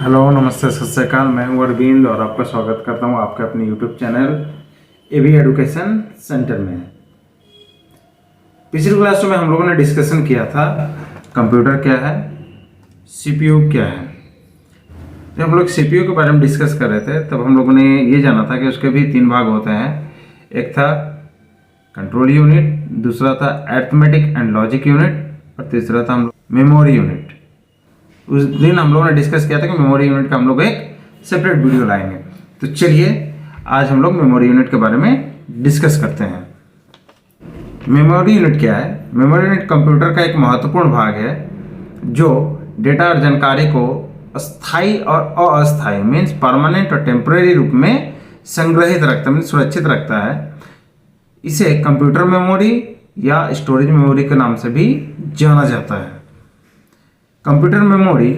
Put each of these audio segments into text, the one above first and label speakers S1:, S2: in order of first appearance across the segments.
S1: Hello, नमस्ते, सत श्री अकाल। मैं हूं अरविंद और आपका स्वागत करता हूं आपके अपने YouTube channel AB education centre में। पिछली क्लास में हम लोगों ने डिस्कशन किया था कंप्यूटर क्या है, सीपीयू क्या है। जब हम लोग सीपीयू के बारे में डिस्कस कर रहे थे तब हम लोगों ने ये जाना था कि उसके भी 3 भाग होते हैं। एक था कंट्रोल यूनिट, दूसरा था अरिथमेटिक एंड लॉजिक यूनिट और तीसरा था हम लोग मेमोरी यूनिट। उस दिन हम लोगों ने डिस्कस किया था कि मेमोरी यूनिट का हम लोग एक सेपरेट वीडियो लाएंगे। तो चलिए आज हम लोग मेमोरी यूनिट के बारे में डिस्कस करते हैं। मेमोरी यूनिट क्या है? मेमोरी यूनिट कंप्यूटर का एक महत्वपूर्ण भाग है जो डेटा और जानकारी को अस्थायी और अस्थायी मीन्स परमानेंट और टेम्परेरी रूप में संग्रहित रखता है, मीन्स सुरक्षित रखता है। इसे कंप्यूटर मेमोरी या स्टोरेज मेमोरी के नाम से भी जाना जाता है। कंप्यूटर मेमोरी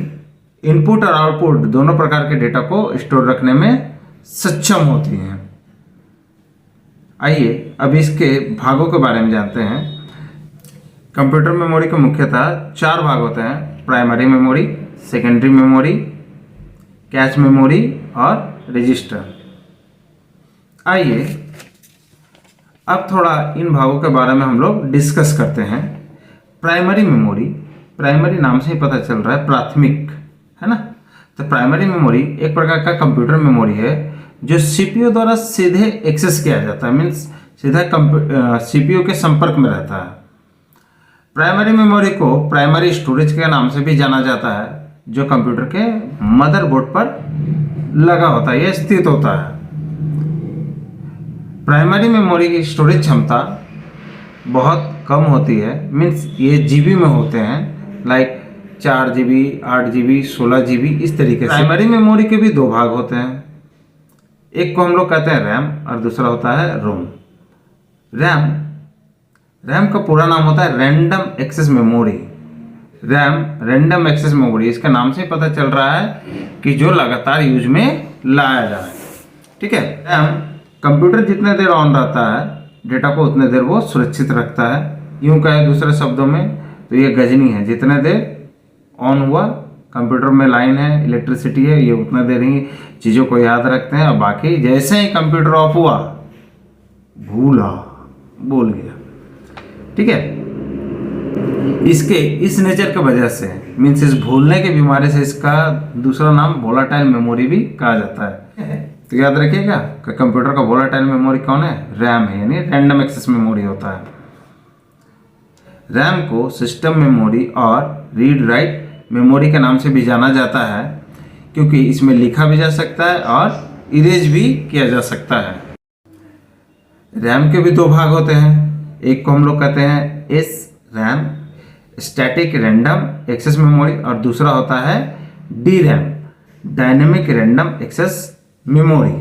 S1: इनपुट और आउटपुट दोनों प्रकार के डेटा को स्टोर रखने में सक्षम होती हैं। आइए अब इसके भागों के बारे में जानते हैं। कंप्यूटर मेमोरी के मुख्यतः 4 भाग होते हैं: primary memory, secondary memory, cache memory और रजिस्टर। आइए अब थोड़ा इन भागों के बारे में हम लोग डिस्कस करते हैं। प्राइमरी मेमोरी, प्राइमरी नाम से ही पता चल रहा है प्राथमिक, है ना। तो प्राइमरी मेमोरी एक प्रकार का कंप्यूटर मेमोरी है जो सीपीयू द्वारा सीधे एक्सेस किया जाता है, मीन्स सीधा सीपीयू के संपर्क में रहता है। प्राइमरी मेमोरी को प्राइमरी स्टोरेज के नाम से भी जाना जाता है, जो कंप्यूटर के मदरबोर्ड पर लगा होता है, यह स्थित होता है। प्राइमरी मेमोरी की स्टोरेज क्षमता बहुत कम होती है, मीन्स ये जीबी में होते हैं, लाइक 4 GB, 8 GB, 16 GB इस तरीके से। प्राइमरी मेमोरी के भी 2 भाग होते हैं। एक को हम लोग कहते हैं रैम और दूसरा होता है रोम। रैम का पूरा नाम होता है random access memory. RAM random access memory, इसके नाम से पता चल रहा है कि जो लगातार यूज में लाया जाए। ठीक है। रैम कंप्यूटर जितने देर ऑन रहता है डेटा को उतने देर वो सुरक्षित रखता है। यूं कहे दूसरे शब्दों में तो ये गजनी है, जितने देर ऑन हुआ कंप्यूटर में लाइन है, इलेक्ट्रिसिटी है, ये उतना देर ही चीज़ों को याद रखते हैं और बाकी जैसे ही कंप्यूटर ऑफ हुआ बोल गया। ठीक है। इसके इस नेचर की वजह से मीन्स इस भूलने की बीमारी से इसका दूसरा नाम वोलाटाइल मेमोरी भी कहा जाता है। तो याद रखिएगा कि कंप्यूटर का वोलाटाइल मेमोरी कौन है? रैम है, यानी रैंडम एक्सेस मेमोरी होता है। रैम को सिस्टम मेमोरी और रीड राइट मेमोरी के नाम से भी जाना जाता है, क्योंकि इसमें लिखा भी जा सकता है और इरेज भी किया जा सकता है। रैम के भी 2 भाग होते हैं। एक को हम लोग कहते हैं S RAM, static random access memory, और दूसरा होता है D RAM, dynamic random access memory.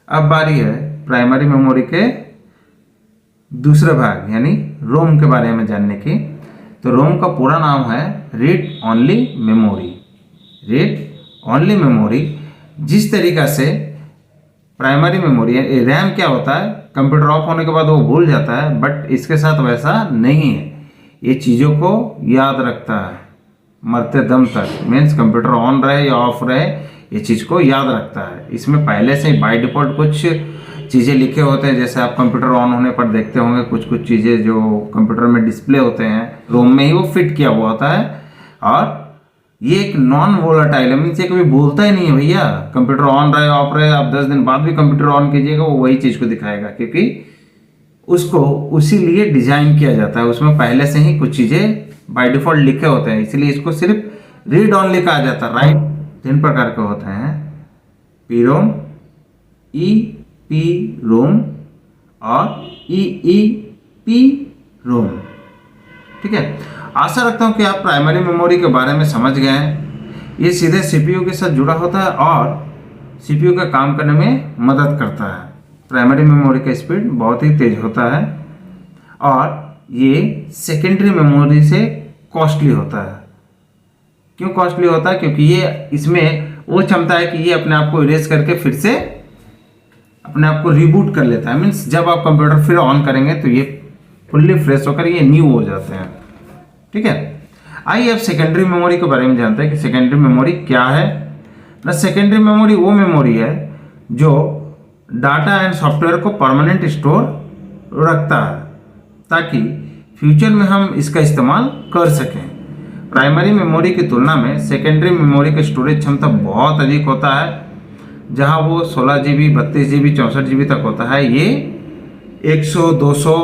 S1: अब बारी है प्राइमरी मेमोरी के दूसरे भाग यानी रोम के बारे में जानने की। तो रोम का पूरा नाम है read only memory. Read only memory जिस तरीका से प्राइमरी मेमोरी है, रैम क्या होता है, कंप्यूटर ऑफ होने के बाद वो भूल जाता है, बट इसके साथ वैसा नहीं है। ये चीज़ों को याद रखता है मरते दम तक, मीन्स कंप्यूटर ऑन रहे या ऑफ रहे ये चीज़ को याद रखता है। इसमें पहले से ही बाय डिफ़ॉल्ट कुछ चीज़ें लिखे होते हैं, जैसे आप कंप्यूटर ऑन होने पर देखते होंगे कुछ चीज़ें जो कंप्यूटर में डिस्प्ले होते हैं रोम में ही वो फिट किया हुआ होता है। और ये एक नॉन वोलाटाइल है, मीन्स ये कभी बोलता ही नहीं है भैया कंप्यूटर ऑन रहे ऑफ रहे, आप 10 दिन बाद भी कंप्यूटर ऑन कीजिएगा वो वही चीज़ को दिखाएगा, क्योंकि उसको उसी लिए डिजाइन किया जाता है। उसमें पहले से ही कुछ चीज़ें बाय डिफॉल्ट लिखे होते हैं, इसलिए इसको सिर्फ रीड ऑनली कहा जाता है। राइट 3 प्रकार के होते हैं: पी रोम, पी रोम और पी रोम। ठीक है। आशा रखता हूं कि आप प्राइमरी मेमोरी के बारे में समझ गए हैं। ये सीधे सीपीयू के साथ जुड़ा होता है और सीपीयू का काम करने में मदद करता है। प्राइमरी मेमोरी का स्पीड बहुत ही तेज होता है और ये सेकेंडरी मेमोरी से कॉस्टली होता है। क्यों कॉस्टली होता है? क्योंकि ये इसमें वो क्षमता है कि ये अपने आप को इरेज करके फिर से अपने आप को रिबूट कर लेता है। मीन्स जब आप कंप्यूटर फिर ऑन करेंगे तो ये फुल्ली फ्रेश होकर ये न्यू हो जाते हैं। ठीक है। आइए अब सेकेंडरी मेमोरी के बारे में जानते हैं कि सेकेंडरी मेमोरी क्या है। ना सेकेंडरी मेमोरी वो मेमोरी है जो डाटा एंड सॉफ्टवेयर को परमानेंट स्टोर रखता है ताकि फ्यूचर में हम इसका इस्तेमाल कर सकें। प्राइमरी मेमोरी की तुलना में सेकेंडरी मेमोरी का स्टोरेज क्षमता बहुत अधिक होता है। जहां वो 16 GB, 32 GB, 64 GB तक होता है, ये 100, 200,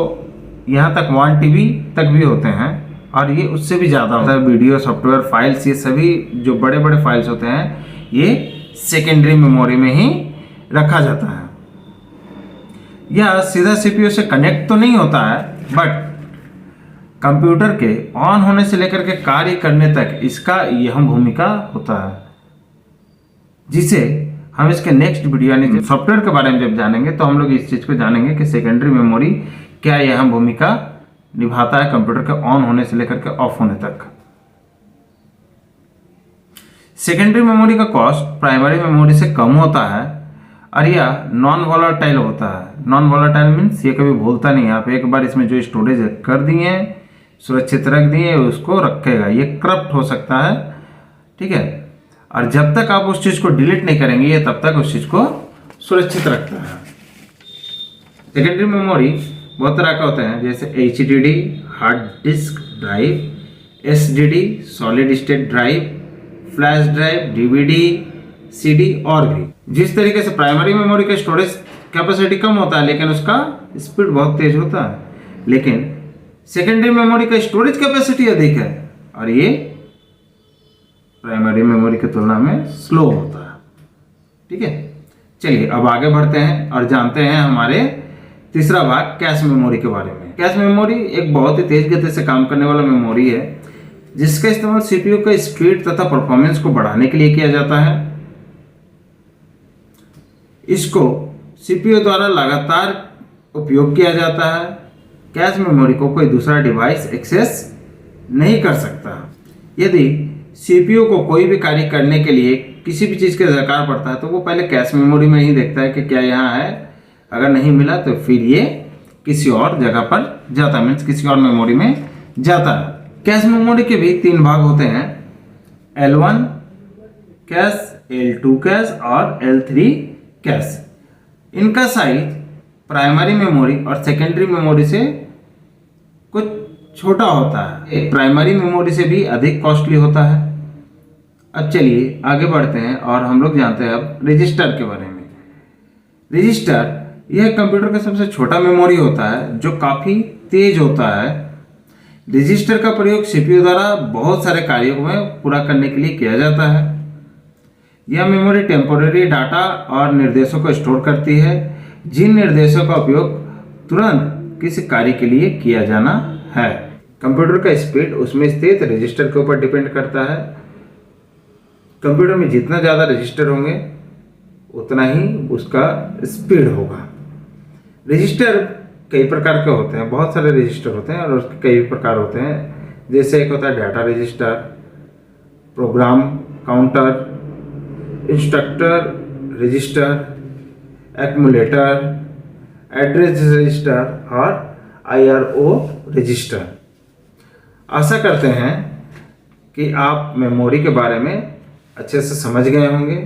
S1: यहाँ तक 1 TB तक भी होते हैं और ये उससे भी ज़्यादा होता है। वीडियो, सॉफ्टवेयर, फाइल्स, ये सभी जो बड़े बड़े फाइल्स होते हैं ये सेकेंडरी मेमोरी में ही रखा जाता है। यह सीधा CPU से कनेक्ट तो नहीं होता है, बट कंप्यूटर के ऑन होने से लेकर के कार्य करने तक इसका अहम भूमिका होता है, जिसे हम इसके नेक्स्ट वीडियो यानी सॉफ्टवेयर के बारे में जब जानेंगे तो हम लोग इस चीज़ को जानेंगे कि सेकेंडरी मेमोरी क्या अहम भूमिका निभाता है कंप्यूटर के ऑन होने से लेकर के ऑफ होने तक। सेकेंडरी मेमोरी का कॉस्ट प्राइमरी मेमोरी से कम होता है और यह नॉन वॉलेटाइल होता है। नॉन वॉलेटाइल मीन्स ये कभी भूलता नहीं है। आप एक बार इसमें जो स्टोरेज कर दिए, सुरक्षित रख दिए, उसको रखेगा। ये करप्ट हो सकता है, ठीक है, और जब तक आप उस चीज़ को डिलीट नहीं करेंगे ये तब तक उस चीज़ को सुरक्षित रखता है। सेकेंडरी मेमोरी बहुत तरह का होते हैं, जैसे HDD hard disk drive, SSD solid state drive, flash drive, DVD, CD और भी। जिस तरीके से प्राइमरी मेमोरी का स्टोरेज कैपेसिटी कम होता है लेकिन उसका स्पीड बहुत तेज होता है, लेकिन सेकेंडरी मेमोरी का स्टोरेज कैपेसिटी अधिक है और ये प्राइमरी मेमोरी की तुलना में स्लो होता है। ठीक है, चलिए अब आगे बढ़ते हैं और जानते हैं हमारे तीसरा भाग कैश मेमोरी के बारे में। कैश मेमोरी एक बहुत ही तेज गति से काम करने वाला मेमोरी है जिसका इस्तेमाल CPU का स्पीड तथा परफॉर्मेंस को बढ़ाने के लिए किया जाता है। इसको CPU द्वारा लगातार उपयोग किया जाता है। कैश मेमोरी को कोई दूसरा डिवाइस एक्सेस नहीं कर सकता। यदि CPU को कोई भी कार्य करने के लिए किसी भी चीज़ की दरकार पड़ता है तो वो पहले कैश मेमोरी में ही देखता है कि क्या यहाँ है। अगर नहीं मिला तो फिर ये किसी और जगह पर जाता है, मीन्स किसी और मेमोरी में जाता है। कैश मेमोरी के भी 3 भाग होते हैं, L1 कैश, L2 कैश और L3 कैश। इनका साइज प्राइमरी मेमोरी और सेकेंडरी मेमोरी से कुछ छोटा होता है, प्राइमरी मेमोरी से भी अधिक कॉस्टली होता है। अब चलिए आगे बढ़ते हैं और हम लोग जानते हैं अब रजिस्टर के बारे में। रजिस्टर यह कंप्यूटर का सबसे छोटा मेमोरी होता है जो काफ़ी तेज होता है। रजिस्टर का प्रयोग CPU द्वारा बहुत सारे कार्यों में पूरा करने के लिए किया जाता है। यह मेमोरी टेम्पोररी डाटा और निर्देशों को स्टोर करती है जिन निर्देशों का उपयोग तुरंत किसी कार्य के लिए किया जाना है। कंप्यूटर का स्पीड उसमें स्थित रजिस्टर के ऊपर डिपेंड करता है। कंप्यूटर में जितना ज़्यादा रजिस्टर होंगे उतना ही उसका स्पीड होगा। रजिस्टर कई प्रकार के होते हैं, बहुत सारे रजिस्टर होते हैं और उसके कई प्रकार होते हैं। जैसे एक होता है data register, program counter, instructor register, accumulator, address register और IRO रजिस्टर। आशा करते हैं कि आप मेमोरी के बारे में अच्छे से समझ गए होंगे।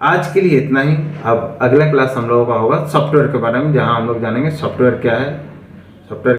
S1: आज के लिए इतना ही। अब अगला क्लास हम लोगों का होगा सॉफ्टवेयर के बारे में, जहां हम लोग जानेंगे सॉफ्टवेयर क्या है, सॉफ्टवेयर